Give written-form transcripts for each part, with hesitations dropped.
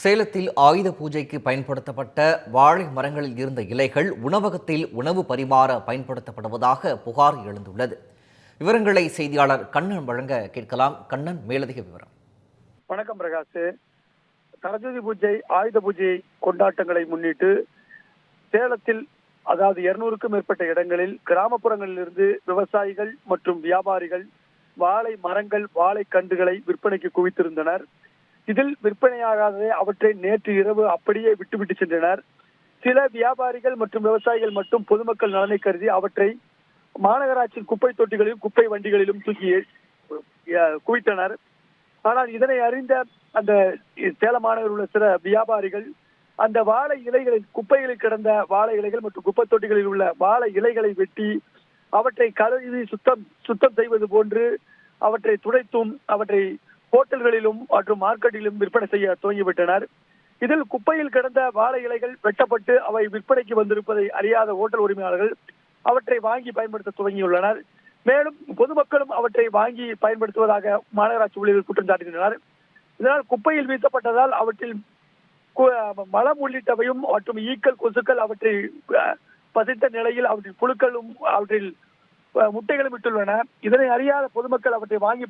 சேலத்தில் ஆயுத பூஜைக்கு பயன்படுத்தப்பட்ட வாழை மரங்களில் இருந்த இலைகள் உணவகத்தில் உணவு பரிமாற பயன்படுத்தப்படுவதாக புகார் எழுந்துள்ளது. விவரங்களை செய்தியாளர் கண்ணன் வழங்க கேட்கலாம். கண்ணன், மேலதிக விவரம். வணக்கம் பிரகாஷ். சரஸ்வதி பூஜை ஆயுத பூஜை கொண்டாட்டங்களை முன்னிட்டு சேலத்தில் அதாவது 200க்கும் மேற்பட்ட இடங்களில் கிராமப்புறங்களில் இருந்து விவசாயிகள் மற்றும் வியாபாரிகள் வாழை மரங்கள் வாழை கன்றுகளை விற்பனைக்கு குவித்திருந்தனர். இதில் விற்பனையாகாததை அவற்றை நேற்று இரவு அப்படியே விட்டுவிட்டு சென்றனர். சில வியாபாரிகள் மற்றும் விவசாயிகள் மட்டும் பொதுமக்கள் நலனை கருதி அவற்றை மாநகராட்சியின் குப்பை தொட்டிகளிலும் குப்பை வண்டிகளிலும் தூக்கி குவித்தனர். ஆனால் இதனை அறிந்த அந்த சேலம் மாநகரில் உள்ள சில வியாபாரிகள் அந்த வாழை இலைகளில் குப்பைகளில் கிடந்த வாழை இலைகள் மற்றும் குப்பை தொட்டிகளில் உள்ள வாழை இலைகளை வெட்டி அவற்றை கழுவி சுத்தம் செய்வது போன்று அவற்றை துடைத்தும் அவற்றை ஹோட்டல்களிலும் மற்றும் மார்க்கெட்டிலும் விற்பனை செய்ய துவங்கிவிட்டனர். இதில் குப்பையில் கிடந்த வாழை இலைகள் வெட்டப்பட்டு அவை விற்பனைக்கு வந்திருப்பதை அறியாத ஹோட்டல் உரிமையாளர்கள் அவற்றை வாங்கி பயன்படுத்த துவங்கியுள்ளனர். மேலும் பொதுமக்களும் அவற்றை வாங்கி பயன்படுத்துவதாக மாநகராட்சி ஊழியர்கள் குற்றம் சாட்டுகின்றனர். இதனால் குப்பையில் வீசப்பட்டதால் அவற்றில் மலம் உள்ளிட்டவையும் மற்றும் ஈக்கள் கொசுக்கள் அவற்றை பசித்த நிலையில் அவற்றில் புழுக்களும் அவற்றில் முட்டைகளும் விட்டுள்ளன. இதனை அறியாத பொதுமக்கள் அவற்றை வாங்கி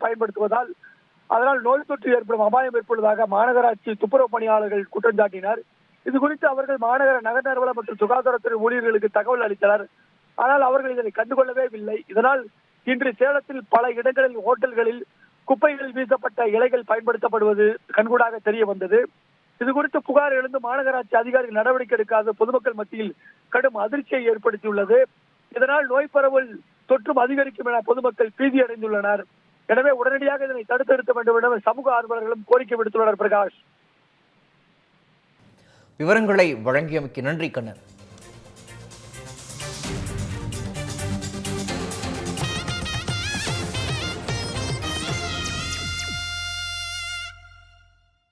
பயன்படுத்துவதால் அதனால் நோய் தொற்று ஏற்படும் அபாயம் ஏற்படுவதாக மாநகராட்சி துப்புரவு பணியாளர்கள் குற்றம் சாட்டினர். இது குறித்து அவர்கள் மாநகர நகர் நலவள மற்றும் சுகாதாரத்துறை ஊழியர்களுக்கு தகவல் அளித்தனர். ஆனால் அவர்கள் இதனை கண்டுகொள்ளவே இல்லை. இதனால் இன்று சேலத்தில் பல இடங்களில் ஹோட்டல்களில் குப்பைகளில் வீசப்பட்ட இலைகள் பயன்படுத்தப்படுவது கண்கூடாக தெரிய வந்தது. இது குறித்து புகார் எழுந்து மாநகராட்சி அதிகாரிகள் நடவடிக்கை எடுக்காத பொதுமக்கள் மத்தியில் கடும் அதிர்ச்சியை ஏற்படுத்தியுள்ளது. இதனால் நோய் பரவல் தொற்றும் அதிகரிக்கும் என பொதுமக்கள் பீதி அடைந்துள்ளனர். எனவே உடனடியாக இதனை தடுத்து நிறுத்த வேண்டும் என சமூக ஆர்வலர்களும் கோரிக்கை விடுத்துள்ளனர். பிரகாஷ், விவரங்களை வழங்கியமைக்கு நன்றி கண்ணன்.